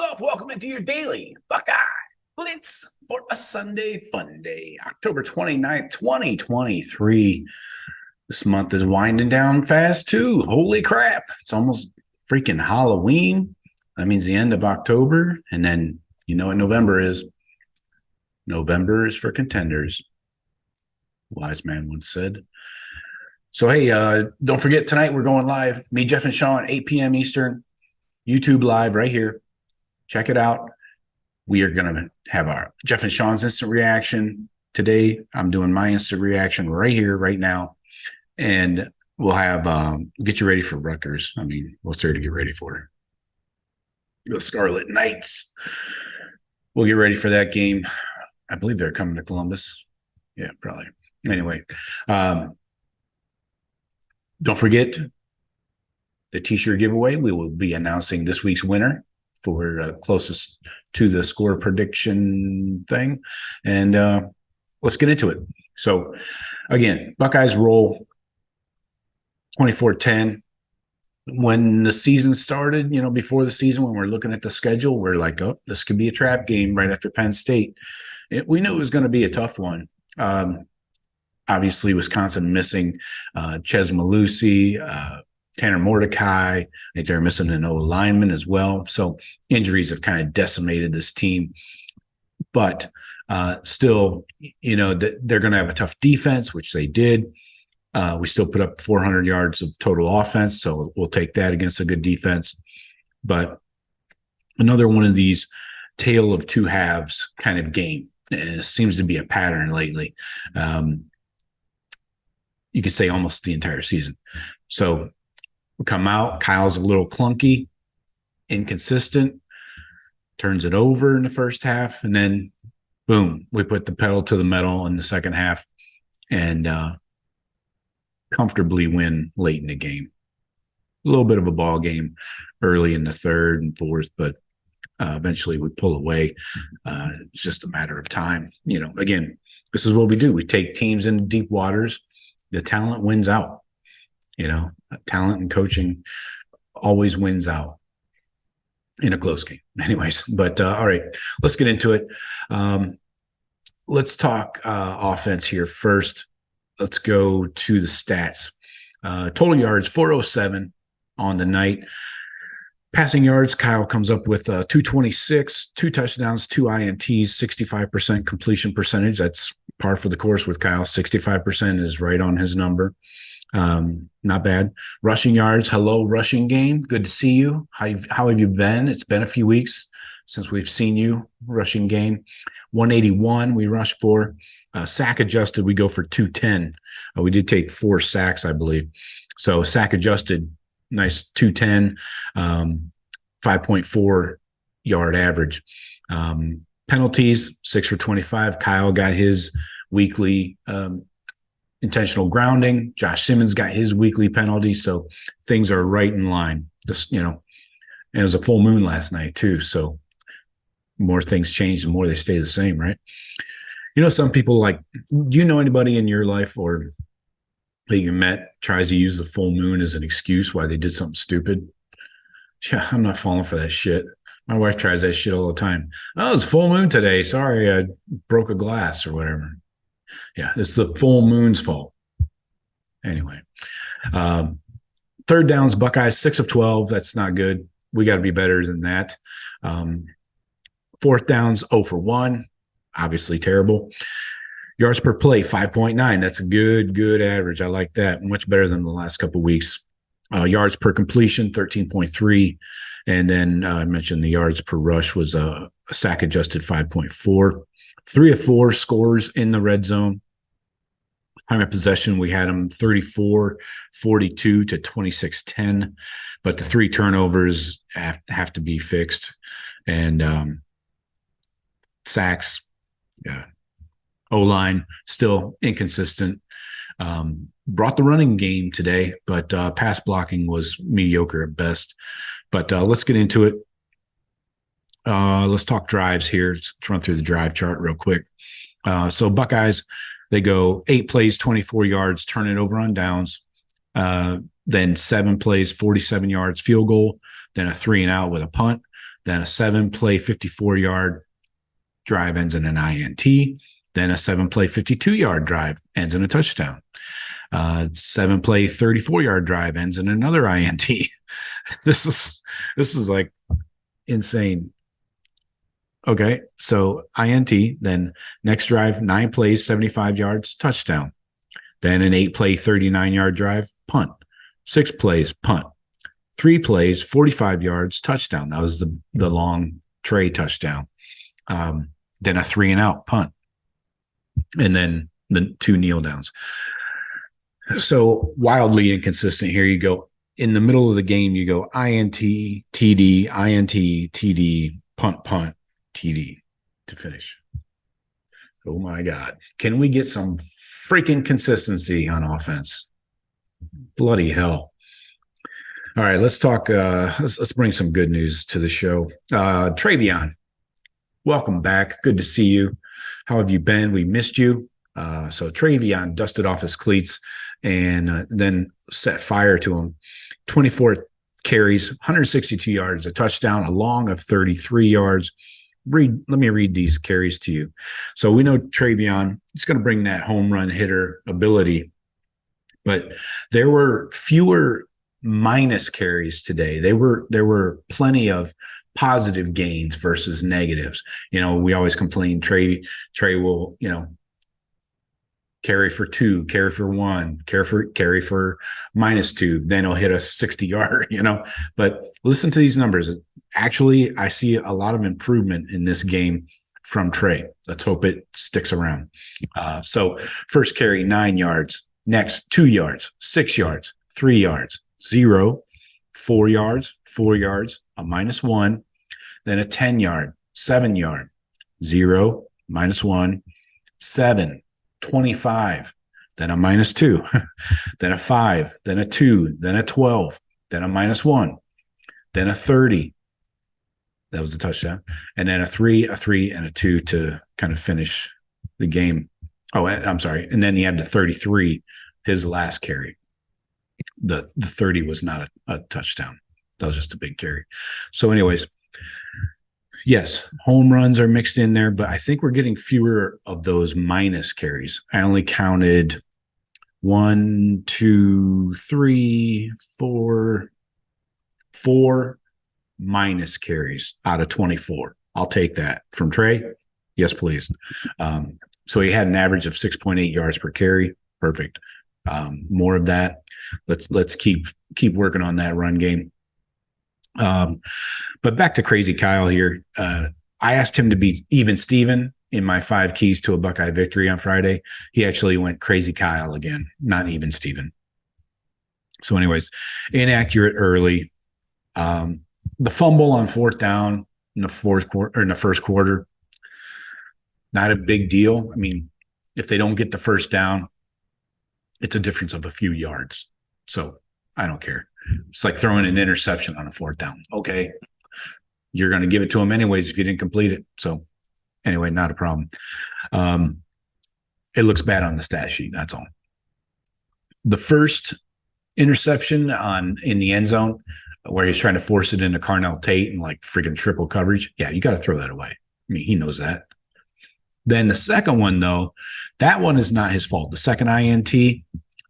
up? Welcome into your Daily Buckeye Blitz for a Sunday fun day, October 29th, 2023. This month is winding down fast, too. Holy crap. It's almost freaking Halloween. That means the end of October. And then you know what November is. November is for contenders. Wise man once said. So, hey, don't forget, tonight we're going live. Me, Jeff, and Sean, 8 p.m. Eastern. YouTube live right here. Check it out. We are going to have our Jeff and Sean's instant reaction today. I'm doing my instant reaction right here, right now. And we'll have get you ready for Rutgers. I mean, what's there to get ready for? The Scarlet Knights. We'll get ready for that game. I believe they're coming to Columbus. Yeah, probably. Anyway, don't forget the t-shirt giveaway. We will be announcing this week's winner for closest to the score prediction thing. And let's get into it. So, again, Buckeyes roll 24-10. When the season started, before the season, when we're looking at the schedule, we're like, oh, this could be a trap game right after Penn State. We knew it was going to be a tough one. Obviously, Wisconsin missing Ches Malusi, Tanner Mordecai. I think they're missing an O-lineman as well. So injuries have kind of decimated this team. But still, they're going to have a tough defense, which they did. We still put up 400 yards of total offense, so we'll take that against a good defense. But another one of these tale of two halves kind of game. It seems to be a pattern lately. You could say almost the entire season. So we come out. Kyle's a little clunky, inconsistent, turns it over in the first half, and then boom, we put the pedal to the metal in the second half and comfortably win late in the game. A little bit of a ball game early in the third and fourth, but eventually we pull away. It's just a matter of time. Again, this is what we do. We take teams into deep waters. The talent wins out. Talent and coaching always wins out in a close game. Anyways, but all right, let's get into it. Let's talk offense here first. Let's go to the stats. Total yards, 407 on the night. Passing yards, Kyle comes up with 226, 2 touchdowns, 2 INTs, 65% completion percentage. That's par for the course with Kyle. 65% is right on his number. Not bad. Rushing yards, hello, rushing game. Good to see you. How have you been? It's been a few weeks since we've seen you. Rushing game, 181 we rushed for. Sack adjusted, we go for 210. We did take 4 sacks, I believe. So sack adjusted, nice 210, 5.4 yard average. Penalties, 6 for 25. Kyle got his weekly intentional grounding. Josh Simmons got his weekly penalty. So things are right in line. Just, and it was a full moon last night too. So more things change, the more they stay the same, right? Some people do you know anybody in your life or that you met tries to use the full moon as an excuse why they did something stupid? Yeah, I'm not falling for that shit. My wife tries that shit all the time. Oh, it's full moon today. Sorry, I broke a glass or whatever. Yeah, it's the full moon's fault. Anyway, third downs, Buckeyes, 6 of 12. That's not good. We got to be better than that. Fourth downs, 0 for 1. Obviously terrible. Yards per play, 5.9. That's a good average. I like that. Much better than the last couple of weeks. Yards per completion, 13.3. And then I mentioned the yards per rush was a sack adjusted 5.4. 3 of 4 scores in the red zone. Time of possession, we had them 34-42 to 26-10. But the 3 turnovers have to be fixed. And sacks, yeah. O-line still inconsistent. Brought the running game today, but pass blocking was mediocre at best. But let's get into it. Let's talk drives here. Let's run through the drive chart real quick. So Buckeyes, they go 8 plays, 24 yards, turn it over on downs. Then 7 plays, 47 yards, field goal. Then a 3 and out with a punt. Then a 7-play, 54-yard drive ends in an INT. Then a 7-play, 52-yard drive ends in a touchdown. 7-play, 34-yard drive ends in another INT. This is like insane. Okay, so INT, then next drive, 9 plays, 75 yards, touchdown. Then an 8-play, 39-yard drive, punt. 6 plays, punt. 3 plays, 45 yards, touchdown. That was the long Trey touchdown. Then a 3-and-out punt. And then the 2 kneel downs. So wildly inconsistent. Here you go. In the middle of the game, you go INT, TD, INT, TD, punt, punt, TD to finish. Oh my God. Can we get some freaking consistency on offense? Bloody hell. All right, let's talk. Let's bring some good news to the show. TreVeyon, welcome back. Good to see you. How have you been? We missed you. So TreVeyon dusted off his cleats and then set fire to him. 24 carries, 162 yards, a touchdown, a long of 33 yards. Let me read these carries to you. So we know TreVeyon is going to bring that home run hitter ability, but there were fewer minus carries today. There were plenty of positive gains versus negatives. We always complain Trey will, carry for 2, carry for 1, carry for -2, then he'll hit a 60-yard, But listen to these numbers. Actually, I see a lot of improvement in this game from Trey. Let's hope it sticks around. So first carry, 9 yards. Next, 2 yards, 6 yards, 3 yards, 0, 4 yards, 4 yards, a -1, then a 10-yard, 7-yard, 0, -1, 7, 25, then a -2, then a 5, then a 2, then a 12, then a -1, then a 30. That was a touchdown. And then a 3, and a 2 to kind of finish the game. Oh, I'm sorry. And then he had the 33, his last carry. The 30 was not a touchdown. That was just a big carry. So anyways, yes, home runs are mixed in there, but I think we're getting fewer of those minus carries. I only counted 1, 2, 3, 4 minus carries out of 24. I'll take that from Trey. Yes, please. So he had an average of 6.8 yards per carry. Perfect. More of that. Let's keep working on that run game. But back to Crazy Kyle here. I asked him to be even Steven in my 5 keys to a Buckeye victory on Friday. He actually went Crazy Kyle again, not even Steven. So anyways, inaccurate early. The fumble on 4th down in the first quarter, not a big deal. I mean, if they don't get the first down, it's a difference of a few yards. So I don't care. It's like throwing an interception on a 4th down. Okay, you're going to give it to him anyways if you didn't complete it. So anyway, not a problem. It looks bad on the stat sheet. That's all. The first interception in the end zone where he's trying to force it into Carnell Tate and like freaking triple coverage. Yeah, you got to throw that away. I mean, he knows that. Then the second one, though, that one is not his fault. The second INT,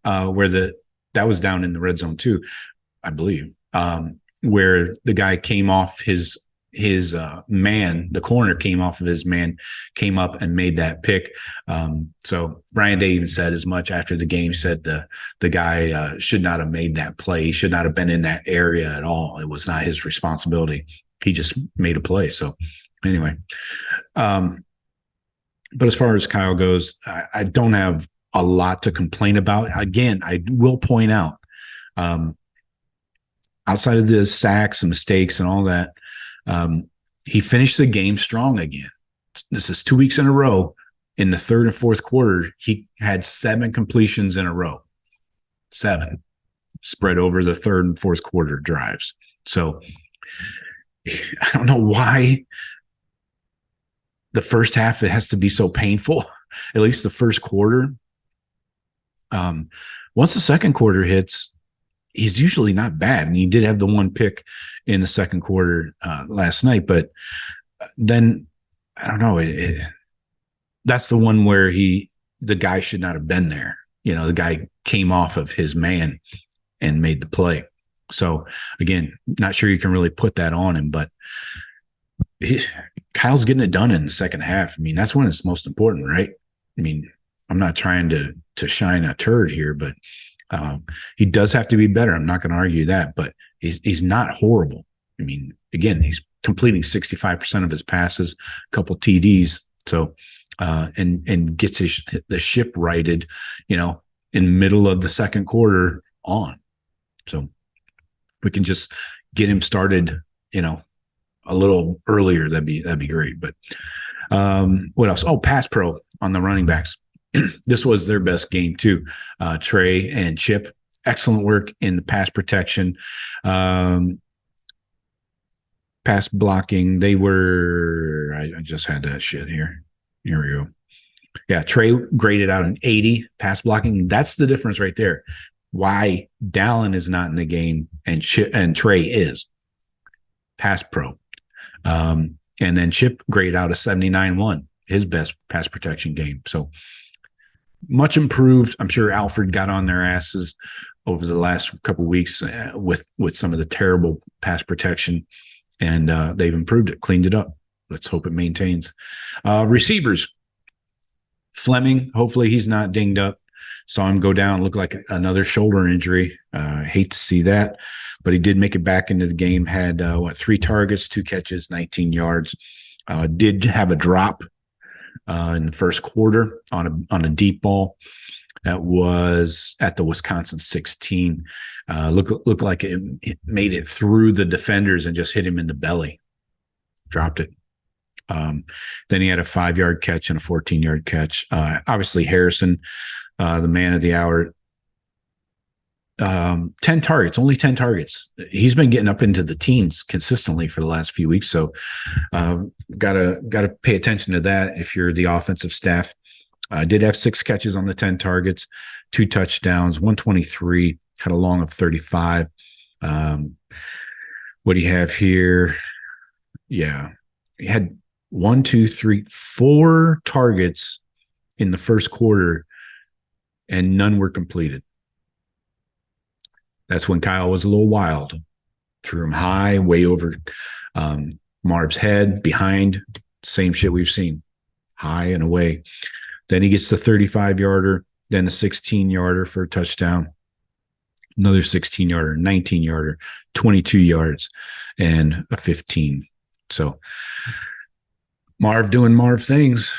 where that was down in the red zone too, I believe, where the guy came off his man, the corner came off of his man, came up and made that pick. So Brian Day even said as much after the game, said the guy should not have made that play. He should not have been in that area at all. It was not his responsibility. He just made a play. So anyway, but as far as Kyle goes, I don't have a lot to complain about. Again, I will point out, outside of the sacks and mistakes and all that, he finished the game strong again. This is 2 weeks in a row. In the third and fourth quarter, he had 7 completions in a row. 7 spread over the third and fourth quarter drives. So I don't know why the first half, it has to be so painful, at least the first quarter. Once the second quarter hits, he's usually not bad. And he did have the one pick in the second quarter last night, but then I don't know. That's the one where the guy should not have been there. The guy came off of his man and made the play. So again, not sure you can really put that on him, but Kyle's getting it done in the second half. I mean, that's when it's most important, right? I mean, I'm not trying to shine a turd here, but he does have to be better. I'm not going to argue that, but he's not horrible. I mean, again, he's completing 65% of his passes, a couple TDs. So, and gets the ship righted, in the middle of the second quarter on. So we can just get him started, a little earlier. That'd be great. But what else? Oh, pass pro on the running backs. This was their best game too. Trey and Chip, excellent work in the pass protection. Pass blocking, they were, I just had that shit here. Here we go. Yeah, Trey graded out an 80 pass blocking. That's the difference right there. Why Dallin is not in the game and Trey is. Pass pro. And then Chip graded out a 79-1, his best pass protection game. So much improved. I'm sure Alfred got on their asses over the last couple of weeks with some of the terrible pass protection, and they've improved it, cleaned it up. Let's hope it maintains. Receivers. Fleming, hopefully he's not dinged up. Saw him go down, look like another shoulder injury. Hate to see that, but he did make it back into the game. Had 3 targets, 2 catches, 19 yards. Did have a drop in the first quarter on a deep ball that was at the Wisconsin 16. Looked like it made it through the defenders and just hit him in the belly. Dropped it. Then he had a 5-yard catch and a 14-yard catch. Obviously, Harrison, the man of the hour, 10 targets, only 10 targets. He's been getting up into the teens consistently for the last few weeks. So gotta pay attention to that if you're the offensive staff. Did have 6 catches on the 10 targets, 2 touchdowns, 123, had a long of 35. What do you have here? Yeah, he had 4 targets in the first quarter, and none were completed. That's when Kyle was a little wild. Threw him high, way over Marv's head, behind. Same shit we've seen. High and away. Then he gets the 35-yarder, then a 16-yarder for a touchdown. Another 16-yarder, 19-yarder, 22 yards, and a 15. So Marv doing Marv things.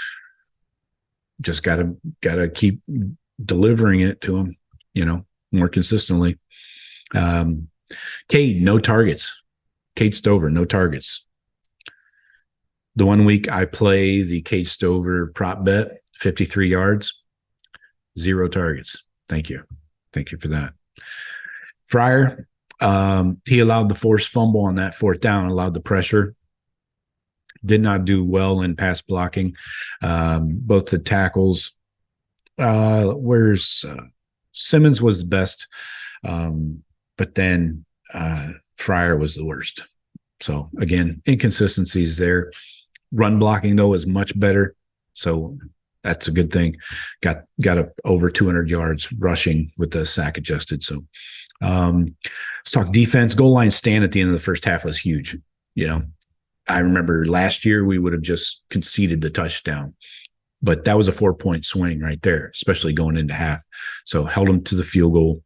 Just gotta keep delivering it to him, more consistently. Cade, no targets. Cade Stover, no targets. The 1 week I play the Cade Stover prop bet, 53 yards, 0 targets. Thank you for that. Fryer, he allowed the forced fumble on that 4th down, allowed the pressure. Did not do well in pass blocking. Both the tackles. Simmons was the best, but then Fryer was the worst. So again, inconsistencies there. Run blocking though is much better, so that's a good thing. Got up over 200 yards rushing with the sack adjusted. So let's talk defense. Goal line stand at the end of the first half was huge. I remember last year we would have just conceded the touchdown, but that was a 4-point swing right there, especially going into half. So held them to the field goal.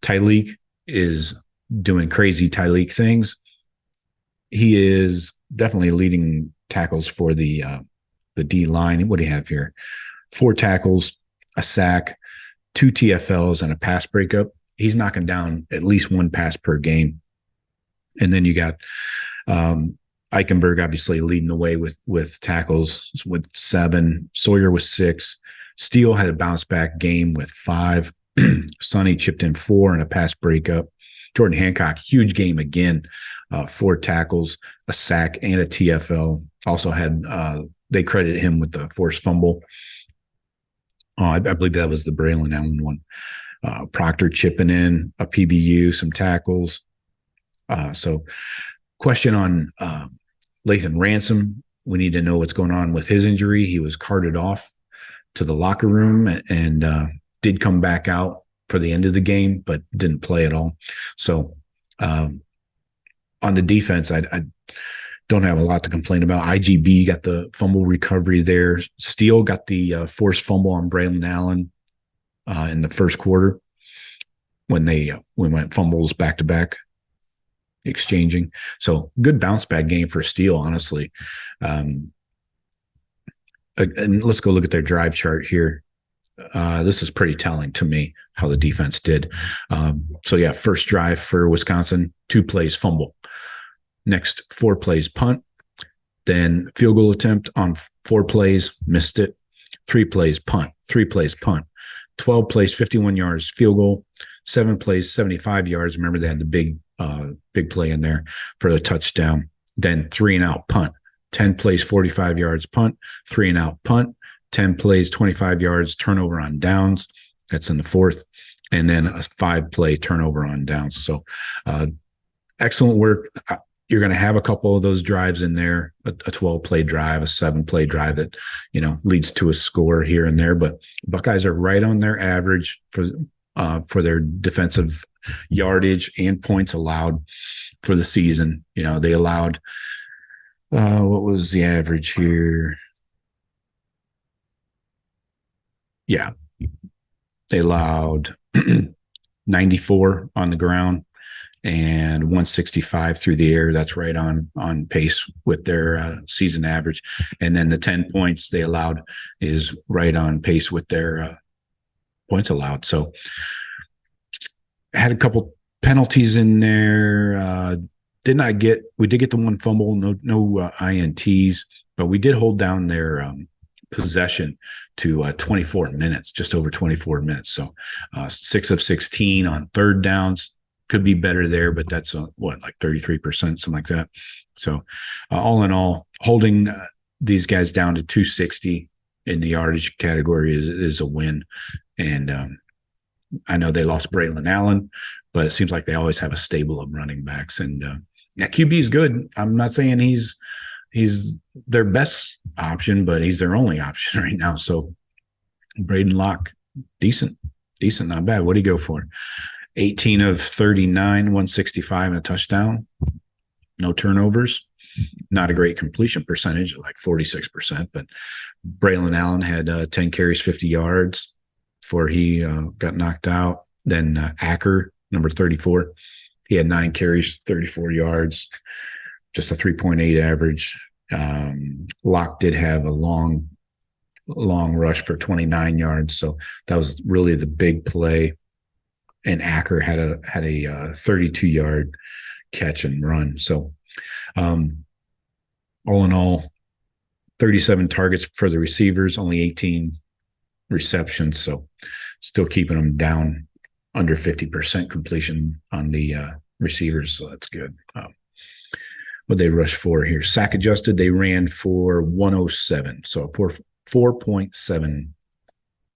Tyleek is doing crazy Tyleek things. He is definitely leading tackles for the D line. What do you have here? 4 tackles, a sack, 2 TFLs, and a pass breakup. He's knocking down at least 1 pass per game. And then you got Eichenberg obviously leading the way with tackles with 7. Sawyer with 6. Steele had a bounce back game with 5. Sonny chipped in 4 and a pass breakup. Jordan Hancock, huge game again, 4 tackles, a sack, and a TFL. Also had they credit him with the forced fumble. I believe that was the Braylon Allen one. Proctor chipping in a PBU, some tackles. So question on Lathan Ransom. We need to know what's going on with his injury. He was carted off to the locker room and did come back out for the end of the game, but didn't play at all. So on the defense, I don't have a lot to complain about. IGB got the fumble recovery there. Steele got the forced fumble on Braylon Allen in the first quarter when we went fumbles back to back, exchanging. So good bounce back game for Steele, honestly. And let's go look at their drive chart here. This is pretty telling to me how the defense did. So yeah, first drive for Wisconsin, 2 plays fumble. Next 4 plays punt. Then field goal attempt on 4 plays, missed it. 3 plays punt, 3 plays punt. 12 plays, 51 yards, field goal. 7 plays, 75 yards. Remember, they had the big play in there for the touchdown. Then 3 and out punt. 10 plays, 45 yards punt. 3 and out punt. 10 plays, 25 yards, turnover on downs. That's in the fourth. And then a 5-play turnover on downs. So excellent work. You're going to have a couple of those drives in there, a 12-play drive, a 7-play drive that, leads to a score here and there. But Buckeyes are right on their average for their defensive yardage and points allowed for the season. They allowed, what was the average here? Yeah, they allowed 94 on the ground and 165 through the air. That's right on pace with their season average. And then the 10 points they allowed is right on pace with their points allowed. So had a couple penalties in there. We did get the 1 fumble, no INTs, but we did hold down their possession to 24 minutes, just over 24 minutes. So 6 of 16 on third downs. Could be better there, but that's like 33%, something like that. So all in all, holding these guys down to 260 in the yardage category is a win. And I know they lost Braylon Allen, but it seems like they always have a stable of running backs. And QB is good. I'm not saying he's their best option, but he's their only option right now. So Braden Locke, decent, not bad. What do you go for? 18 of 39, 165 and a touchdown. No turnovers. Not a great completion percentage, like 46%. But Braylon Allen had 10 carries, 50 yards before he got knocked out. Then Acker, number 34, he had 9 carries, 34 yards, just a 3.8 average. Locke did have a long rush for 29 yards. So that was really the big play. And Acker had a 32-yard catch and run. So all in all, 37 targets for the receivers, only 18 receptions. So still keeping them down under 50% completion on the receivers. So that's good. What they rushed for here? Sack adjusted, they ran for 107. So 4.7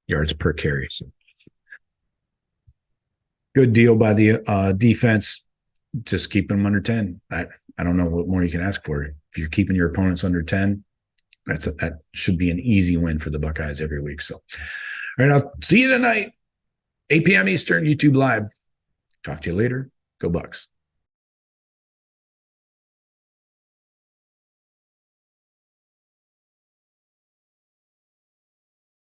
yards per carry. So good deal by the defense. Just keeping them under 10. I don't know what more you can ask for. If you're keeping your opponents under 10, that should be an easy win for the Buckeyes every week. So, all right, I'll see you tonight, 8 p.m. Eastern, YouTube Live. Talk to you later. Go Bucks.